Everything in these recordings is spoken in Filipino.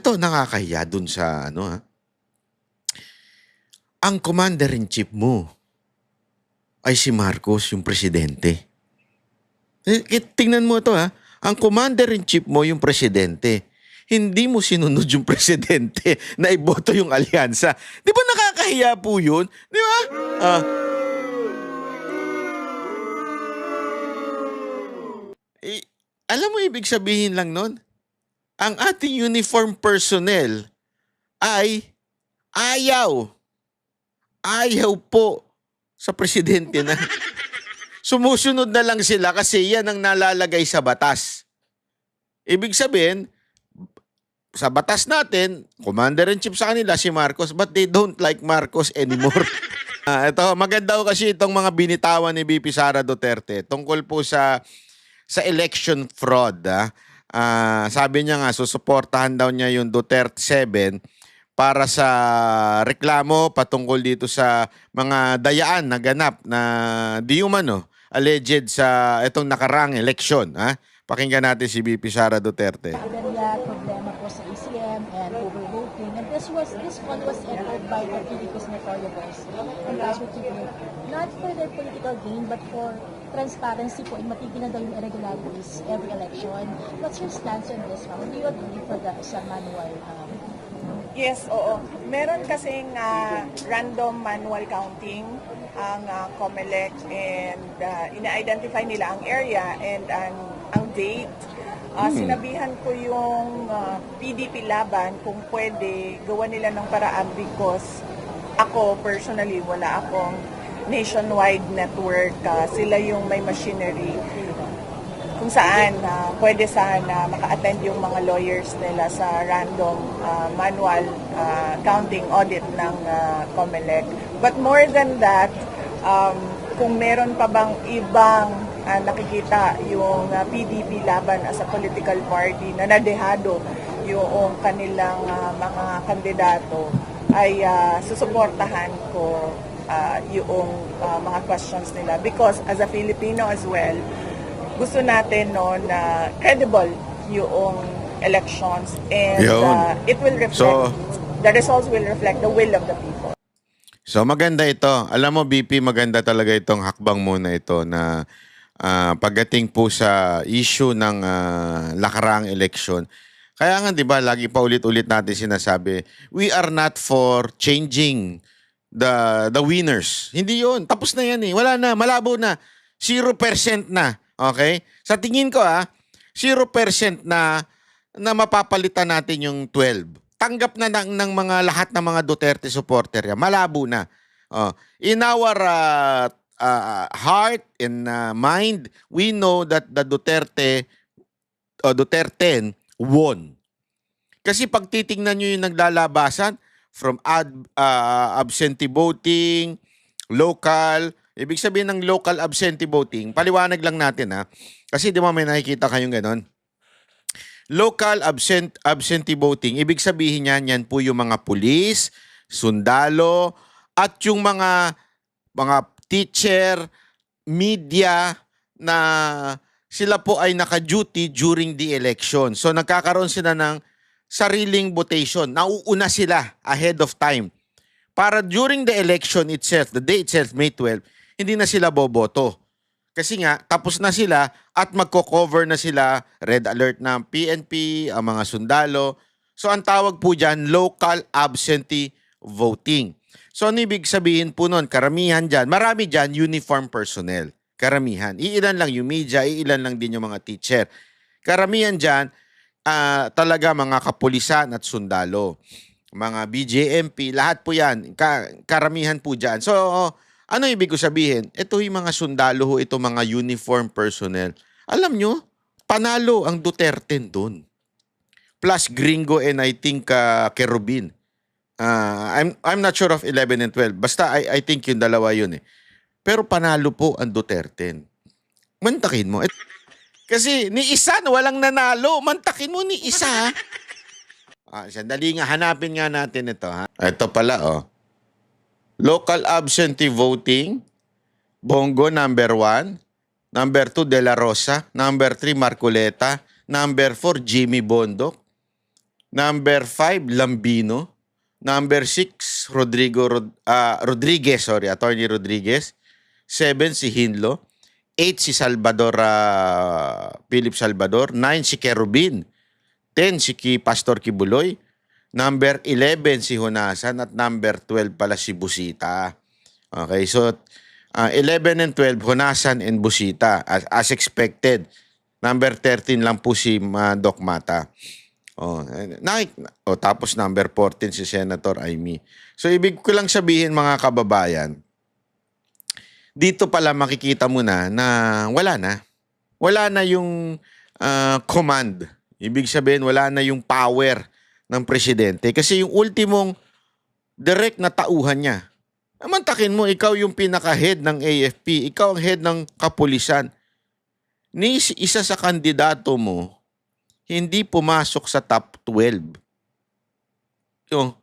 Ito nakakahiya dun sa ano ang commander-in-chief mo ay si Marcos, yung presidente. Tingnan mo ito ang commander-in-chief mo yung presidente. Hindi mo sinunod yung presidente na iboto yung alyansa. Di ba nakakahiya po yun? Di ba? Ah, eh, alam mo ibig sabihin lang nun? Ang ating uniform personnel ay ayaw. Ayaw po sa presidente na sumusunod na lang sila kasi yan ang nalalagay sa batas. Ibig sabihin, sa batas natin, commander-in-chief sa kanila si Marcos, but they don't like Marcos anymore. Ito, maganda ko kasi itong mga binitawan ni VP Sara Duterte tungkol po sa election fraud. Sabi niya nga, susuportahan daw niya yung Duterte 7 para sa reklamo patungkol dito sa mga dayaan na ganap na di umano alleged sa itong nakarang eleksyon. Pakinggan natin si VP Sara Duterte. Problema po sa ECM and overvoting. And this one was echoed by the PDP's notorious and casualty group, not for their political gain, but for transparency po in matigil na daw yung irregularities every election. What's your stance on this, ma'am? Do you agree for the sa manual? Yes, oo. Meron kasing random manual counting ang COMELEC and ina-identify nila ang area and ang date. Sinabihan ko yung PDP laban kung pwede gawa nila ng paraan because ako personally wala akong nationwide network. Sila yung may machinery kung saan pwede sana maka-attend yung mga lawyers nila sa random manual counting audit ng COMELEC. But more than that, kung meron pa bang ibang nakikita yung PDP laban as a political party na nadehado yung kanilang mga kandidato, ay susuportahan ko yung mga questions nila. Because as a Filipino as well, gusto natin no na credible yung elections and it will reflect, the results will reflect the will of the people. So maganda ito. Alam mo BP, maganda talaga itong hakbang muna ito na pagdating po sa issue ng nakaraang eleksyon. Kaya nga 'di ba lagi pa ulit-ulit natin sinasabi, we are not for changing the winners. Hindi 'yon. Tapos na 'yan eh. Wala na, malabo na. 0% na. Okay? Sa tingin ko 0% na mapapalitan natin yung 12. Tanggap na ng mga lahat ng mga Duterte supporter yan. Malabo na. In our heart and mind, we know that the Duterte won. Kasi pag titingnan nyo yung naglalabasan from absentee voting, local, ibig sabihin ng local absentee voting, paliwanag lang natin kasi di ba may nakikita kayong ganon. Local absentee voting, ibig sabihin yan po yung mga pulis, sundalo, at yung mga teacher, media na sila po ay naka-duty during the election. So nagkakaroon sila ng sariling votation. Nauuna sila ahead of time. Para during the election itself, the day itself, May 12, hindi na sila boboto. Kasi nga, tapos na sila at magko-cover na sila, red alert ng PNP, ang mga sundalo. So ang tawag po dyan, local absentee voting. So ano ibig sabihin po nun? Karamihan dyan, marami dyan, uniform personnel. Karamihan. Iilan lang yung media, iilan lang din yung mga teacher. Karamihan dyan, talaga mga kapulisan at sundalo. Mga BJMP, lahat po yan. Karamihan po dyan. So, ano ibig ko sabihin? Ito yung mga sundalo ho, ito mga uniform personnel. Alam nyo, panalo ang Duterte doon. Plus Gringo and I think Kerubin. I'm not sure of 11 and 12. Basta I think yung dalawa yun eh. Pero panalo po ang Duterte. Mantakin mo. Kasi ni isa walang nanalo. Mantakin mo ni isa. Sandali nga, hanapin nga natin ito. Ito pala Local absentee voting, Bongo number 1, number 2 De La Rosa, number 3 Marcoleta, number 4 Jimmy Bondoc. Number 5, Lambino. Number 6, Rodriguez, Attorney Rodriguez. 7, si Hinlo. 8, si Salvador, Philip Salvador. 9, si Kerubin. 10, si Pastor Kibuloy. Number 11, si Honasan. At number 12 pala si Busita. Okay, so 11 and 12, Honasan and Busita as expected. Number 13 lang po si Doc Mata. Tapos number 14 si Senator Amy. So ibig ko lang sabihin mga kababayan, dito pala makikita mo na wala na. Wala na yung command. Ibig sabihin wala na yung power ng presidente. Kasi yung ultimong direct na tauhan niya. Amantakin mo, ikaw yung pinaka-head ng AFP. Ikaw ang head ng kapulisan. Ni isa sa kandidato mo, hindi pumasok sa top 12. Yung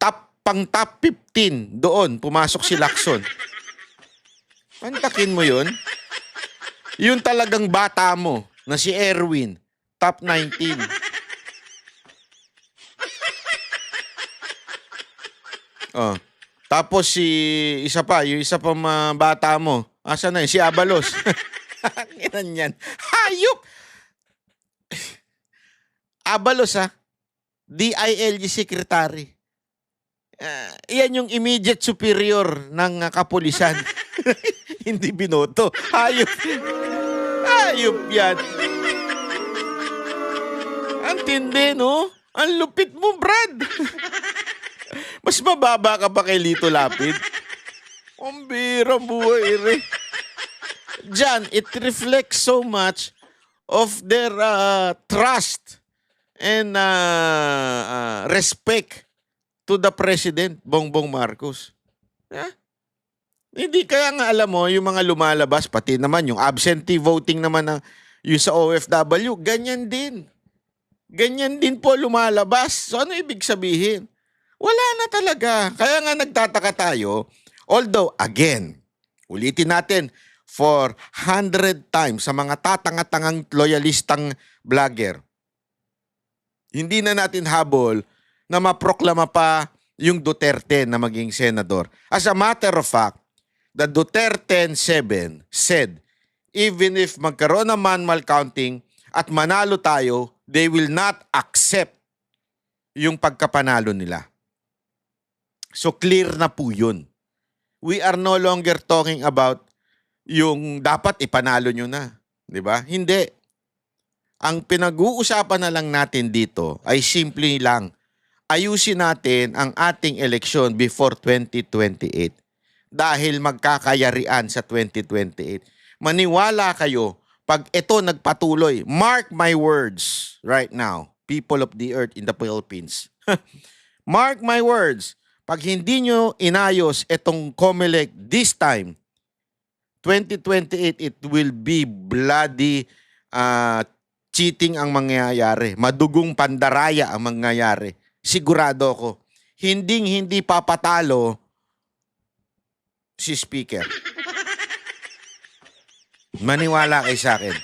top 15, doon, pumasok si Lacson. Amantakin mo yun. Yung talagang bata mo, na si Erwin, top 19. Tapos yung isa pa bata mo. Asa na yun? Si Abalos. Yan yan. Hayop! Abalos DILG secretary. Yan yung immediate superior ng kapulisan. Hindi binoto. Hayop. Hayop yan. Ang tindi, no? Ang lupit mo, Brad. Mas mababa ka pa kay Lito Lapid. Ang birang buhay, re. Diyan, it reflects so much of their trust and respect to the President, Bongbong Marcos. Hindi kaya nga alam mo, yung mga lumalabas, pati naman yung absentee voting naman yung sa OFW, ganyan din. Ganyan din po lumalabas. So ano ibig sabihin? Wala na talaga. Kaya nga nagtataka tayo. Although, again, ulitin natin for 100 times sa mga tatanga-tangang loyalistang vlogger. Hindi na natin habol na maproklama pa yung Duterte na maging senador. As a matter of fact, the Duterte 7 said, even if magkaroon ng manual counting at manalo tayo, they will not accept yung pagkapanalo nila. So clear na po yun. We are no longer talking about yung dapat ipanalo nyo na. Di ba? Hindi. Ang pinag-uusapan na lang natin dito ay simply lang, ayusin natin ang ating eleksyon before 2028. Dahil magkakayarian sa 2028. Maniwala kayo, pag ito nagpatuloy, mark my words right now, people of the earth in the Philippines. Mark my words, pag hindi nyo inayos itong COMELEC this time, 2028, it will be bloody cheating ang mangyayari. Madugong pandaraya ang mangyayari. Sigurado ako. Hindi papatalo si Speaker. Maniwala kayo sa akin.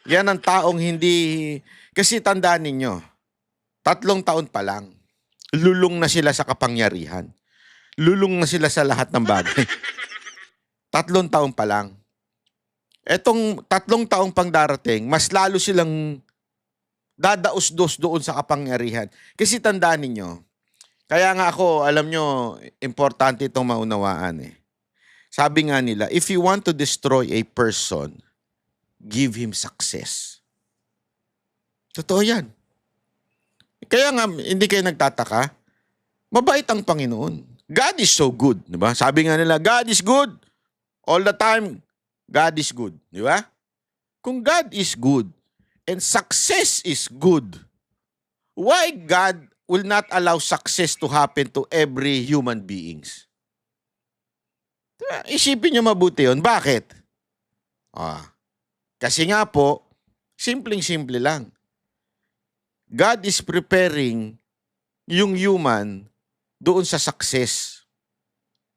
Yan ang taong hindi... Kasi tandaan ninyo, 3 taon pa lang, lulong na sila sa kapangyarihan. Lulong na sila sa lahat ng bagay. 3 taon pa lang. Etong 3 taong pang darating, mas lalo silang dadaos-dos doon sa kapangyarihan. Kasi tandaan ninyo, kaya nga ako, alam nyo, importante itong maunawaan eh. Sabi nga nila, if you want to destroy a person, give him success. Totoo yan. Kaya nga, hindi kayo nagtataka, mabait ang Panginoon. God is so good, di ba? Sabi nga nila, God is good. All the time, God is good, di ba? Kung God is good, and success is good, why God will not allow success to happen to every human beings? Isipin nyo mabuti yun. Bakit? Kasi nga po, simpleng-simple lang. God is preparing yung human doon sa success.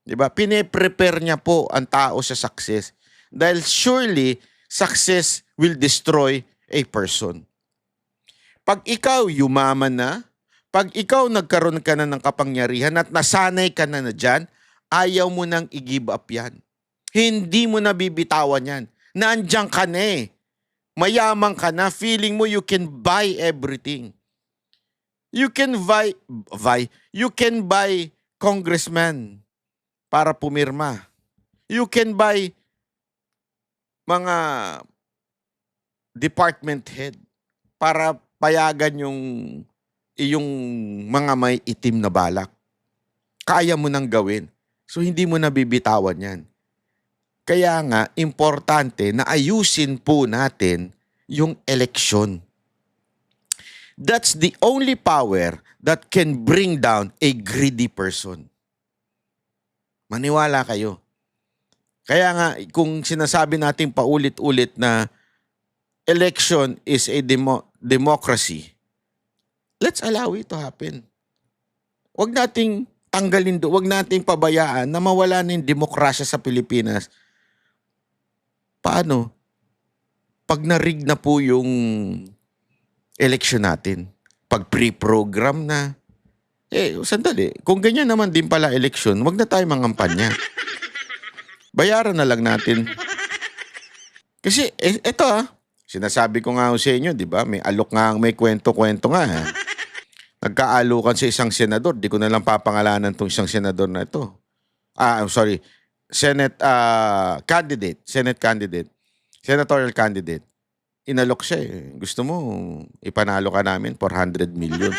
Diba? Pine-prepare niya po ang tao sa success. Dahil surely, success will destroy a person. Pag ikaw yumaman na, pag ikaw nagkaroon ka na ng kapangyarihan at nasanay ka na dyan, ayaw mo nang i-give up yan. Hindi mo na bibitawan yan. Nandiyan ka na eh. Mayaman ka na. Feeling mo you can buy everything. You can you can buy congressman para pumirma. You can buy mga department head para payagan yung iyong mga may itim na balak. Kaya mo nang gawin. So hindi mo nabibitawan yan. Kaya nga, importante na ayusin po natin yung eleksyon. That's the only power that can bring down a greedy person. Maniwala kayo. Kaya nga, kung sinasabi natin paulit-ulit na election is a democracy, let's allow it to happen. Huwag nating tanggalin doon, huwag nating pabayaan na mawala na yung demokrasya sa Pilipinas. Paano? Pag na-rig na po yung election natin, pag pre-program na, sandali, kung ganyan naman din pala election, wag na tayo mangampanya. Bayaran na lang natin. Kasi, eto sinasabi ko nga sa inyo, di ba? May alok nga, may kwento-kwento nga. Nagkaalukan sa isang senador, di ko na lang papangalanan tong isang senador na ito. Senate candidate, senatorial candidate. Inalok siya eh. Gusto mo, ipanalo ka namin 400 million.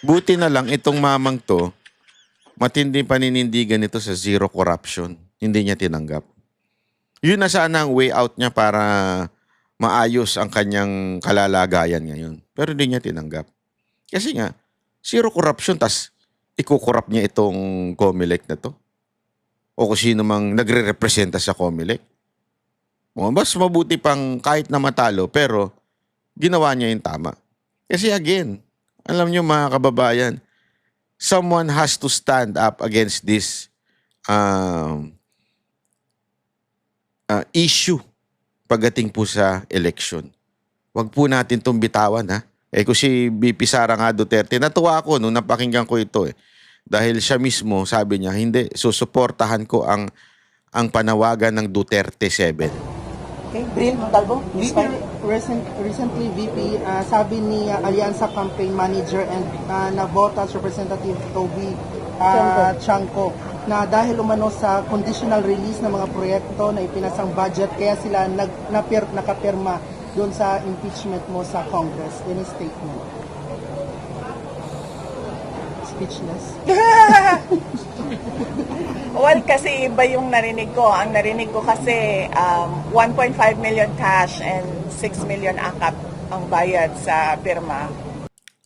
Buti na lang itong mamang to, matindi paninindigan nito sa zero corruption. Hindi niya tinanggap. Yun na sana ang way out niya para maayos ang kanyang kalalagayan ngayon. Pero hindi niya tinanggap. Kasi nga, zero corruption, tas ikukurap niya itong COMELEC na to. O kung sino mang nagre-representa sa COMELEC. Mas mabuti pang kahit na matalo, pero ginawa niya yung tama. Kasi again, alam niyo mga kababayan, someone has to stand up against this issue pagdating po sa election. Huwag po natin itong bitawan ha. Kung si BP Sara nga Duterte, natuwa ako nung napakinggan ko ito eh. Dahil siya mismo, sabi niya, hindi, susuportahan ko ang panawagan ng Duterte 7. Okay, Bril Montalvo. Recently, VP, sabi ni Alianza Campaign Manager and Navotas Representative Toby Chanco na dahil umano sa conditional release ng mga proyekto na ipinasang budget, kaya sila nakapirma doon sa impeachment mo sa Congress. Any statement? Speechless. Well, kasi iba yung narinig ko. Ang narinig ko kasi 1.5 million cash and 6 million akap ang bayad sa pirma.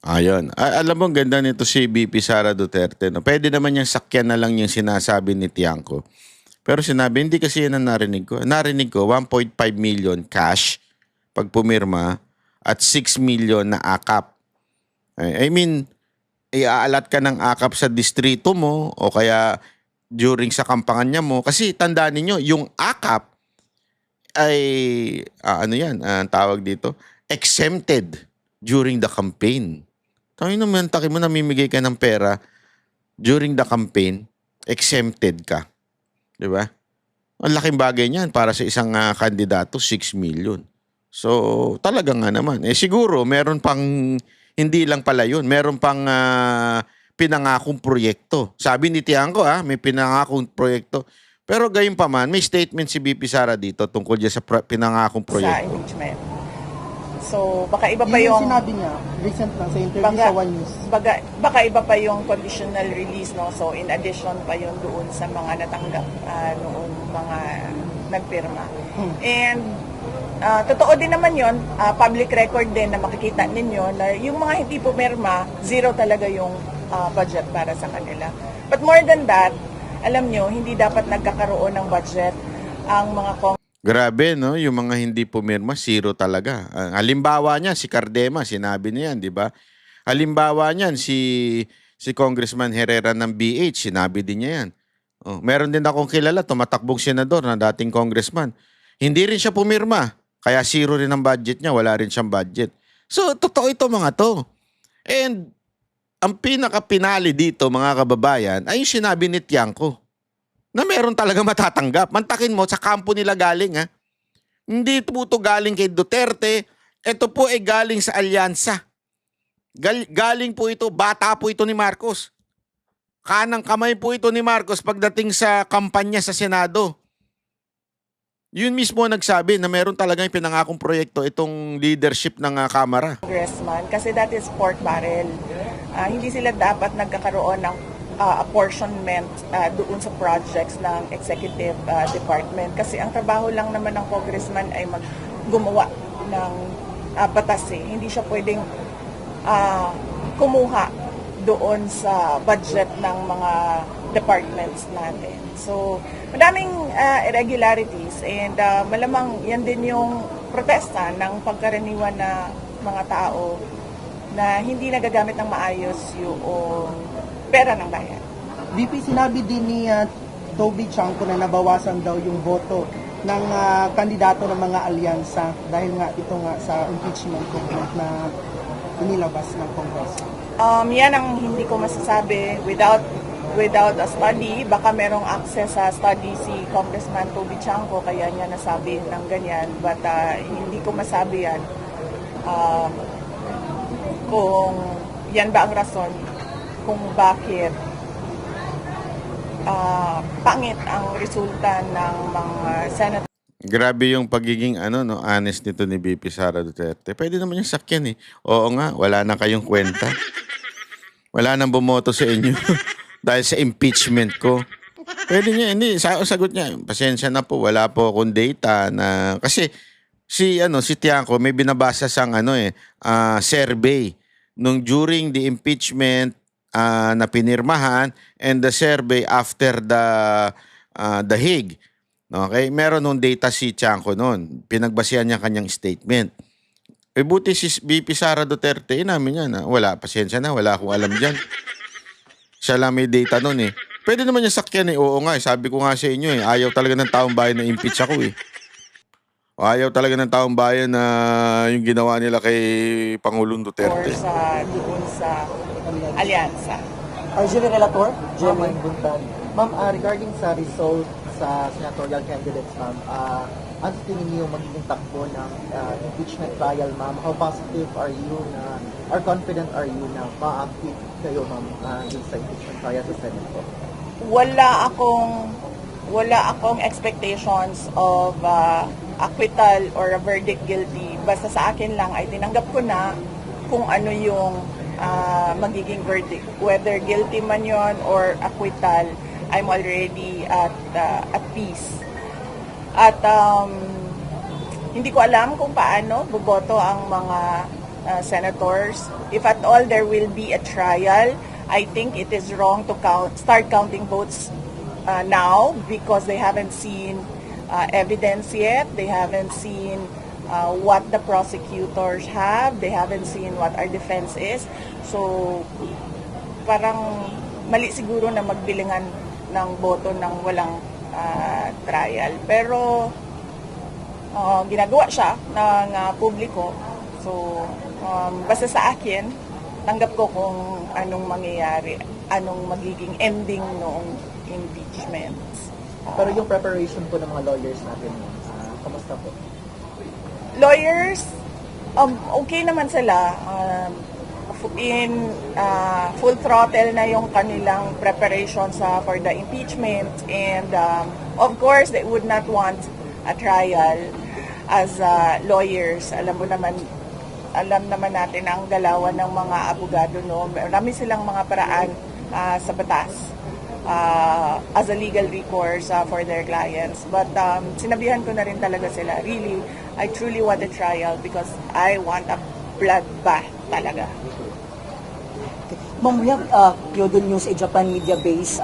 Ayun. Alam mo, ganda nito si BP Sara Duterte. No? Pwede naman yung sakyan na lang yung sinasabi ni Tiangco. Pero sinabi, hindi kasi yan ang narinig ko. Narinig ko, 1.5 million cash pag pumirma at 6 million na akap. I mean, iaalat ka ng akap sa distrito mo o kaya during sa kampanya mo. Kasi tandaan ninyo, yung akap ay, tawag dito, exempted during the campaign. Tayo naman, taki mo, namimigay ka ng pera during the campaign, exempted ka. Di ba? Ang laking bagay niyan para sa isang kandidato, 6 million. So, talaga nga naman. Siguro, meron pang, hindi lang pala yun, meron pang pinangakong proyekto. Sabi ni Tiangco, may pinangakong proyekto. Pero gayon pa man, may statement si BP Sara dito tungkol dyan sa pinangakong Sa proyekto. impeachment. So, baka iba pa Yun yung... yung sinabi niya, recent lang, sa interview sa One News. Baka iba pa yung conditional release, no? So, in addition pa yun doon sa mga natanggap noong mga nagpirma. And totoo din naman yun, public record din na makikita ninyo na yung mga hindi pumirma, zero talaga yung budget para sa kanila. But more than that, alam nyo, hindi dapat nagkakaroon ng budget ang mga Grabe, no? Yung mga hindi pumirma, zero talaga. Halimbawa niya, si Cardema, sinabi niya yan, di ba? Halimbawa niyan, si Congressman Herrera ng BH, sinabi din niya yan. Meron din akong kilala, tumatakbong senador na dating congressman. Hindi rin siya pumirma. Kaya zero rin ang budget niya, wala rin siyang budget. So, totoo ito mga to. And ang pinaka-pinali dito mga kababayan ay yung sinabi ni Tiangco na meron talaga matatanggap. Mantakin mo, sa kampo nila galing ha. Hindi po ito galing kay Duterte. Ito po ay galing sa alyansa. Galing po ito, bata po ito ni Marcos. Kanang kamay po ito ni Marcos pagdating sa kampanya sa Senado. Yun mismo nagsabi na meron talagang pinangakong proyekto itong leadership ng Kamara. Congressman, kasi that is pork barrel. Hindi sila dapat nagkakaroon ng apportionment doon sa projects ng executive department. Kasi ang trabaho lang naman ng congressman ay gumawa ng batas eh. Hindi siya pwedeng kumuha doon sa budget ng mga departments natin. So, madaming irregularities and malamang yan din yung protesta ng pagkaraniwan na mga tao na hindi nagagamit ng maayos yung pera ng bayan. VP, sinabi din ni Toby Chanco na nabawasan daw yung boto ng kandidato ng mga alyansa dahil nga ito nga sa impeachment complaint na inilabas ng Congress. Yan ang hindi ko masasabi without a study. Baka merong access sa study si Congressman Toby Chanco kaya niya nasabi ng ganyan. But hindi ko masabi yan kung yan ba ang rason kung bakit pangit ang resulta ng mga senator. Grabe yung pagiging honest nito ni VP Sara Duterte. Pwede naman yung sakyan eh. Oo nga, wala na kayong kwenta. Wala nang bumoto sa inyo dahil sa impeachment ko. Pwede niya, hindi, sagot niya, pasensya na po, wala po akong data na, kasi si Tiangco may binabasa sang survey nung during the impeachment na pinirmahan and the survey after the Hague. Okay, meron nung data si Tiangco noon. Pinagbasehan niya kanyang statement. Buti si VP Sara Duterte, namin yan. Wala, pasensya na, wala akong alam dyan. Siya lang may data noon eh. Pwede naman yung sakyan eh. Oo nga, sabi ko nga sa inyo eh. Ayaw talaga ng taong bayan na impeach ako eh. Ayaw talaga ng taong bayan na yung ginawa nila kay Pangulong Or Duterte. doon sa alyansa. Arjun Relator, Jermaine Buntag. Ma'am, regarding sa result sa senatorial candidates, ma'am, ano tingin niyo magiging takbo ng impeachment trial, ma'am? How positive are you or confident are you na ma-active kayo, ma'am, sa impeachment trial sa Senate po? Wala akong expectations of acquittal or a verdict guilty. Basta sa akin lang ay tinanggap ko na kung ano yung magiging verdict. Whether guilty man yon or acquittal, I'm already at peace. At hindi ko alam kung paano boboto ang mga senators. If at all there will be a trial, I think it is wrong to start counting votes now because they haven't seen evidence yet. They haven't seen what the prosecutors have. They haven't seen what our defense is. So, parang mali siguro na magbilingan ng boto ng walang trial. Pero, ginagawa siya ng publiko. So, basta sa akin, tanggap ko kung anong mangyayari, anong magiging ending noong impeachment. Pero yung preparation po ng mga lawyers natin, kamusta po? Lawyers, okay naman sila. In full throttle na yung kanilang preparations for the impeachment, and of course they would not want a trial as lawyers. Alam naman natin ang galawan ng mga abogado, no? Marami silang mga paraan sa batas as a legal recourse for their clients. But sinabihan ko na rin talaga sila, really, I truly want a trial because I want a bloodbath talaga. Ma'am, we have Kyodo News, a Japan media base.